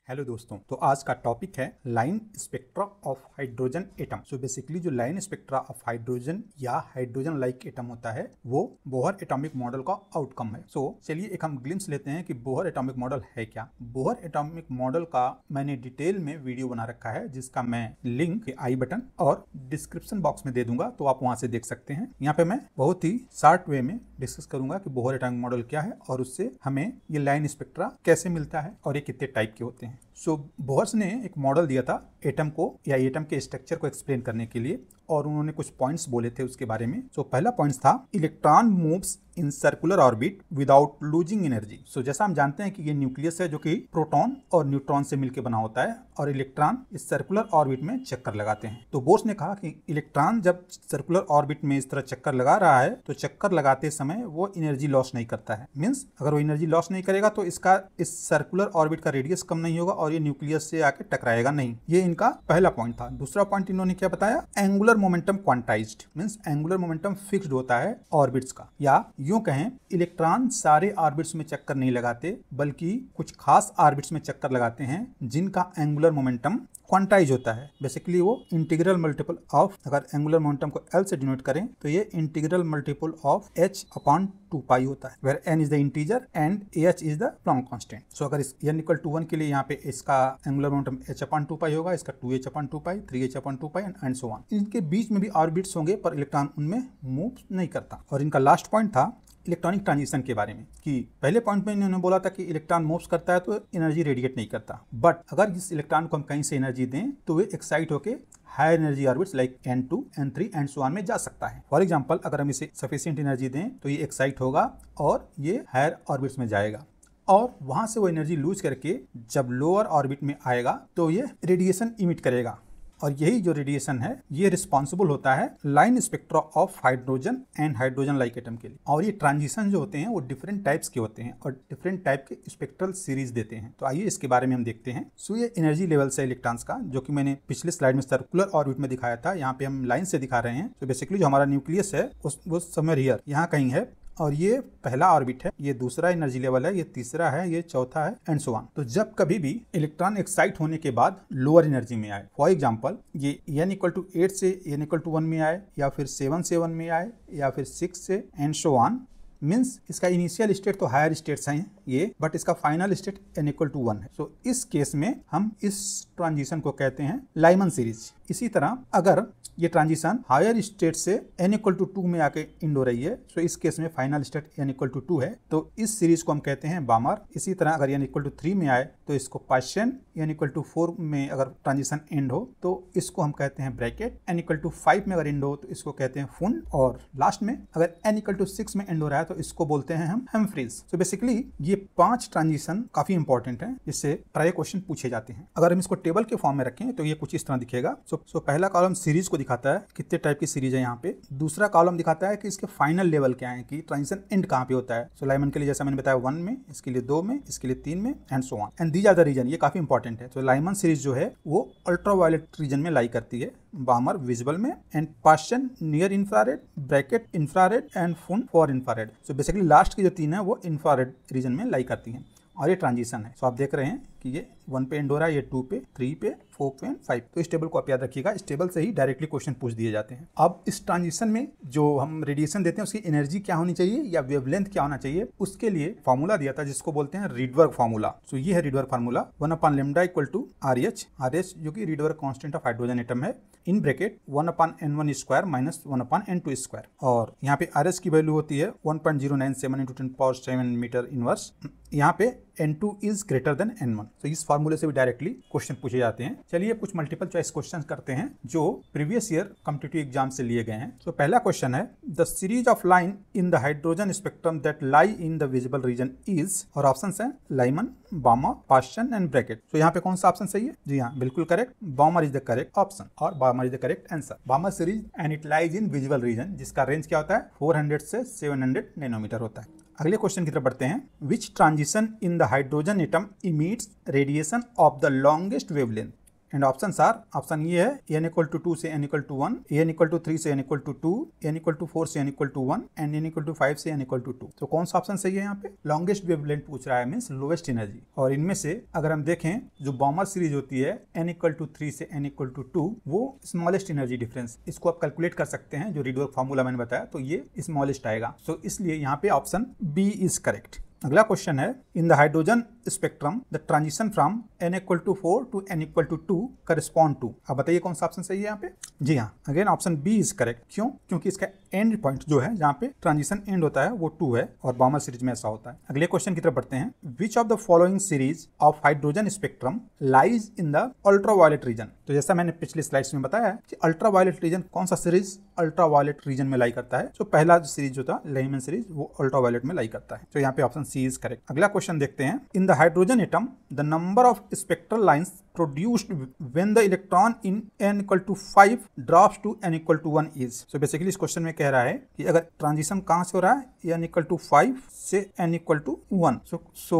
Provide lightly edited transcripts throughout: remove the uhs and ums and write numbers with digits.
Hello दोस्तों, तो आज का टॉपिक है line spectra of hydrogen atom. So basically जो लाइन स्पेक्ट्रा ऑफ हाइड्रोजन या हाइड्रोजन लाइक एटम होता है वो बोहर एटॉमिक मॉडल का आउटकम है। सो चलिए एक हम ग्लिम्स लेते हैं कि बोहर एटॉमिक मॉडल है क्या। बोहर एटॉमिक मॉडल का मैंने डिटेल में वीडियो बना रखा है जिसका मैं लिंक आई बटन और डिस्क्रिप्शन बॉक्स में दे दूंगा, तो आप वहां से देख सकते हैं। यहाँ पे मैं बहुत ही शॉर्ट वे में डिस्कस करूंगा कि बोहर एटॉमिक मॉडल क्या है और उससे हमें ये लाइन स्पेक्ट्रा कैसे मिलता है और ये कितने टाइप के होते हैं। सो बोहर्स ने एक मॉडल दिया था एटम को या एटम के स्ट्रक्चर को एक्सप्लेन करने के लिए, और उन्होंने कुछ पॉइंट्स बोले थे उसके बारे में। सो पहला पॉइंट था electron moves in circular orbit without losing energy. So जैसा हम जानते हैं कि ये न्यूक्लियस है जो कि प्रोटॉन और न्यूट्रॉन से मिलकर बना होता है और इलेक्ट्रॉन इस सर्कुलर ऑर्बिट में चक्कर लगाते हैं। तो बोर्स ने कहा कि इलेक्ट्रॉन जब सर्कुलर ऑर्बिट में इस तरह चक्कर लगा रहा है तो चक्कर लगाते समय वो एनर्जी लॉस नहीं करता है। मीन्स अगर वो एनर्जी लॉस नहीं करेगा तो इसका इस सर्कुलर ऑर्बिट का रेडियस कम नहीं होगा और ये न्यूक्लियस से आके टकराएगा नहीं। ये इनका पहला पॉइंट था। दूसरा पॉइंट इन्होंने क्या बताया, angular momentum quantized. Means angular momentum fixed होता है ऑर्बिट्स का, या यूं कहें इलेक्ट्रॉन सारे ऑर्बिट्स में चक्कर नहीं लगाते बल्कि कुछ खास ऑर्बिट्स में चक्कर लगाते हैं जिनका एंगुलर मोमेंटम क्वांटाइज होता है। बेसिकली वो इंटीग्रल मल्टीपल ऑफ, अगर एंगुलर मोमेंटम को L से डिनोट करें तो ये इंटीग्रल मल्टीपल ऑफ h/2π होता है, where n is the integer and h is the Planck constant. So अगर इस n = 1 के लिए यहाँ पे इसका एंगुलर मोमेंटम h/2π होगा, इसका 2h/2π, 3h/2π and so on. इनके बीच में भी ऑर्बिट्स होंगे पर इलेक्ट्रॉन उनमें मूव नहीं करता। और इनका लास्ट पॉइंट था इलेक्ट्रॉनिक ट्रांजिशन के बारे में, कि पहले पॉइंट में इन्होंने बोला था कि इलेक्ट्रॉन मूव्स करता है तो एनर्जी रेडिएट नहीं करता, बट अगर इस इलेक्ट्रॉन को हम कहीं से एनर्जी दें तो वे एक्साइट होके higher energy orbits like n2, n3 and so on में जा सकता है। फॉर एग्जांपल अगर हम इसे सफिशिएंट एनर्जी दें तो ये एक्साइट होगा और ये हायर ऑर्बिट्स में जाएगा और वहां से वो एनर्जी लूज करके जब लोअर ऑर्बिट में आएगा तो ये रेडिएशन इमिट करेगा। और यही जो रेडिएशन है ये रिस्पॉन्सिबल होता है line spectra of hydrogen and hydrogen like atom के लिए। और ये ट्रांजिशन जो होते हैं वो डिफरेंट टाइप्स के होते हैं और डिफरेंट टाइप के स्पेक्ट्रल सीरीज देते हैं। तो आइए इसके बारे में हम देखते हैं। सो ये एनर्जी लेवल्स है इलेक्ट्रॉन्स का, जो कि मैंने पिछले स्लाइड में सर्कुलर ऑर्बिट में दिखाया था, यहाँ पे हम लाइन से दिखा रहे हैं। तो बेसिकली जो हमारा न्यूक्लियस है वो समवेयर हियर यहाँ कहीं है और ये पहला ऑर्बिट है, ये दूसरा एनर्जी लेवल है, ये तीसरा है, ये चौथा है एंड सो ऑन। तो जब कभी भी इलेक्ट्रॉन एक्साइट होने के बाद लोअर एनर्जी में आए, फॉर एग्जांपल ये n = 8 से n = 1 में आए या फिर 7 से 1 में आए या फिर 6 से एंड सो ऑन, मीन्स इसका इनिशियल स्टेट तो हायर स्टेट्स हैं ये, बट इसका फाइनल स्टेट n = 1 है। सो इस केस में हम इस ट्रांजिशन को कहते हैं लाइमन सीरीज। इसी तरह अगर ये ट्रांजिशन हायर स्टेट से n = 2 में आके एंड हो रही है, सो इस केस में फाइनल स्टेट n = 2 है, तो इस सीरीज को हम कहते हैं बामर। इसी तरह अगर n = 3 में आए तो इसको पाश्चियन, n = 4 में अगर ट्रांजिशन एंड हो तो इसको हम कहते हैं ब्रैकेट, n = 5 में अगर एंड हो तो इसको कहते हैं फुन, और लास्ट में अगर n = 6 में एंड हो रहा है तो इसको बोलते हैं हम हेम्फ्रीज। सो बेसिकली ये 5 ट्रांजिशन काफी इंपॉर्टेंट है, इससे प्राय क्वेश्चन पूछे जाते हैं। अगर हम इसको टेबल के फॉर्म में रखें तो ये कुछ इस तरह दिखेगा। सो पहला कॉलम सीरीज को दिखाता है कितने टाइप की सीरीज है यहाँ पे। दूसरा कॉलम दिखाता है कि इसके फाइनल लेवल क्या है, कि ट्रांजिशन एंड कहाँ पे होता है। सो लाइमन के लिए जैसा मैंने बताया 1 में, इसके लिए 2 में, इसके लिए 3 में and so on. And these are the reason, ये काफी इंपॉर्टेंट है। तो लाइमन सीरीज जो है वो अल्ट्रावायलेट रीजन में लाई करती है, बामर विजिबल में, and Paschen near infrared, Brackett infrared and Pfund far infrared. So basically last की जो 3 है वो इंफ्रारेड रीजन में लाई करती हैं। और ये ट्रांजिशन है। सो आप देख रहे हैं कि ये 1 पे एंड हो रहा है, ये 2 पे, 3 पे, 4 पे एंड 5। तो इस टेबल को आप याद रखिएगा, इस टेबल से ही डायरेक्टली क्वेश्चन पूछ दिए जाते हैं। अब इस ट्रांजिशन में जो हम रेडिएशन देते हैं उसकी एनर्जी क्या होनी चाहिए या वेवलेंथ क्या होना चाहिए, उसके लिए फॉर्मूला दिया था जिसको बोलते हैं रीडबर्ग फार्मूला। सो ये है रीडबर्ग फार्मूला, 1/λ = RH, RH जो कि रीडबर्ग कांस्टेंट ऑफ हाइड्रोजन एटम है, इन ब्रैकेट 1/n1² - 1/n2²। और यहाँ पे RH की वैल्यू होती है 1.097 × 10⁻⁷ मीटर इनवर्स। यहाँ पे n2 is greater than n1। तो इस फार्मूले से भी डायरेक्टली क्वेश्चन पूछे जाते हैं। चलिए कुछ मल्टीपल चॉइस क्वेश्चन करते हैं जो प्रीवियस ईयर कॉम्पिटिटिव एग्जाम से लिए गए हैं। तो पहला क्वेश्चन है, the series of line in the hydrogen spectrum that lie in the visible region is, और ऑप्शन है लाइमन, बामर, पाश्चियन एंड ब्रैकेट। तो यहाँ पे कौन सा ऑप्शन सही है? जी हाँ, बिल्कुल correct, Balmer is the correct option और Balmer is the correct answer. Balmer series and it lies in visible region, जिसका रेंज क्या होता है? 400 से 700 नैनोमीटर होता है। अगले क्वेश्चन की तरफ बढ़ते हैं। Which transition in the hydrogen atom emits radiation of the longest wavelength? And option option ये है n इक्वल टू 2 से n equal to 1, n equal to 3 से n equal to 2, n equal to 4 से n equal to 1 and n equal to 5 से n equal to 2। तो कौन सा option सही है यहाँ पे? लॉन्गेस्ट वेवलेंथ पूछ रहा है, मींस लोएस्ट एनर्जी। और इनमें से अगर हम देखें जो बॉमर सीरीज होती है n इक्वल टू 3 से n इक्वल टू 2, वो स्मॉलेस्ट एनर्जी डिफरेंस, इसको आप कैलकुलेट कर सकते हैं, जो रीडवर्क फार्मूला मैंने बताया, तो ये स्मॉलेस्ट आएगा। सो इसलिए यहाँ पे ऑप्शन बी इज करेक्ट। अगला क्वेश्चन है, in the hydrogen spectrum the transition from n equal to 4 to n equal to 2 correspond to. अब बताइए कौन सा ऑप्शन सही है यहाँ पे? जी हाँ, again option B is correct. क्यों? क्योंकि इसका एंड पॉइंट जो है, जहाँ पे ट्रांजिशन एंड होता है, वो 2 है और बॉमर सीरीज में ऐसा होता है। अगले क्वेश्चन की तरफ बढ़ते हैं। Which of the following series of hydrogen spectrum lies in the ultraviolet region? तो जैसा मैंने पिछले स्लाइड्स में बताया है कि अल्ट्रावायलेट रीजन, कौन सा सीरीज अल्ट्रावायलेट रीजन में लाई करता है? तो पहला जो सीरीज होता है लाइमन सीरीज, वो अल्ट्रावायलेट में लाई करता है। तो यहाँ पे ऑप्शन सी इज करेक्ट। अगला क्वेश्चन देखते हैं। इन the hydrogen atom the number of spectral lines produced when the electron in n equal to 5 drops to n equal to 1 is। so basically इस क्वेश्चन में कह रहा है कि अगर ट्रांजिशन कहाँ से हो रहा है, n equal to 5 से n equal to 1, so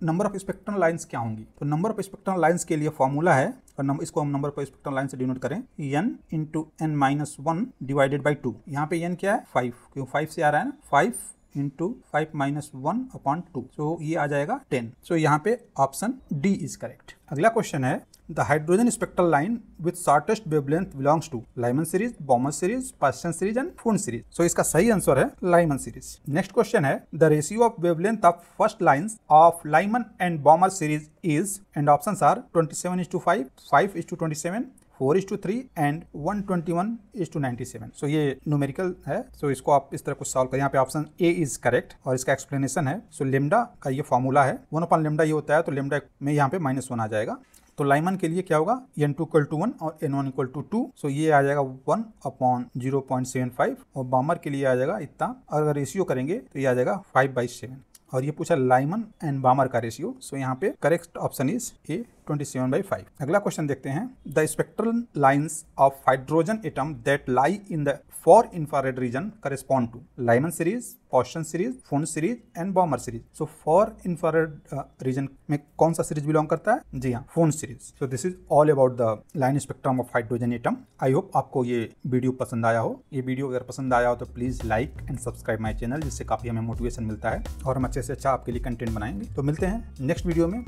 number of spectral lines क्या होंगी? तो नंबर ऑफ स्पेक्ट्रल लाइंस के लिए फॉर्मूला है, और इसको हम नंबर ऑफ स्पेक्ट्रल लाइन से डिनोट करें, n into n minus 1 divided by 2। यहाँ पे n क्या है? 5, क्यों 5 से आ रहा है ना, 5 इंटू 5 माइनस 1 अपॉन 2, सो ये आ जाएगा 10। सो यहाँ पे ऑप्शन डी इज करेक्ट। अगला क्वेश्चन है, the hydrogen spectral line with shortest wavelength belongs to Lyman series, Balmer series, Paschen series and Pfund series. So इसका सही आंसर है लाइमन सीरीज। नेक्स्ट क्वेश्चन है, the ratio of wavelength of first lines of Lyman and Balmer series is, and options are 27:5, 5:27, 4:3 and 121:97। So ये numerical है, सो इसको आप इस तरह कुछ सॉल्व करें। यहाँ पे ऑप्शन ए इज करेक्ट और इसका एक्सप्लेनेशन है। सो लेमडा का ये फॉर्मूला है, 1/λ ये होता है, तो लेमडा में यहाँ पे -1 आ जाएगा। तो लाइमन के लिए क्या होगा, n2 इक्वल टू 1 और n1 इक्वल टू 2, सो ये आ जाएगा 1/0.75, और बॉमर के लिए आ जाएगा इतना, और अगर रेशियो करेंगे तो ये आ जाएगा 5/7। और ये पूछा लाइमन एंड बॉमर का रेशियो, सो यहाँ पे करेक्ट ऑप्शन इज ए 27/5। अगला क्वेश्चन देखते हैं, the spectral lines of hydrogen atom that lie in the 4 infrared region correspond to Lyman series, Paschen series, Pfund series and Balmer series. So 4 infrared region में कौन सा series belong करता है? जी हाँ, फुन series. So this is all about the line spectrum of hydrogen atom. I hope आपको ये वीडियो पसंद आया हो। ये वीडियो अगर पसंद आया हो तो please like and subscribe my channel, जिससे काफी हमें मोटिवेशन मिलता है और हम अच्छे से अच्छा आपके लिए कंटेंट बनाएंगे। तो मिलते हैं नेक्स्ट वीडियो में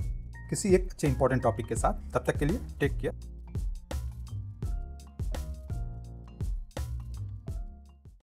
किसी एक अच्छे इंपॉर्टेंट टॉपिक के साथ। तब तक के लिए टेक केयर।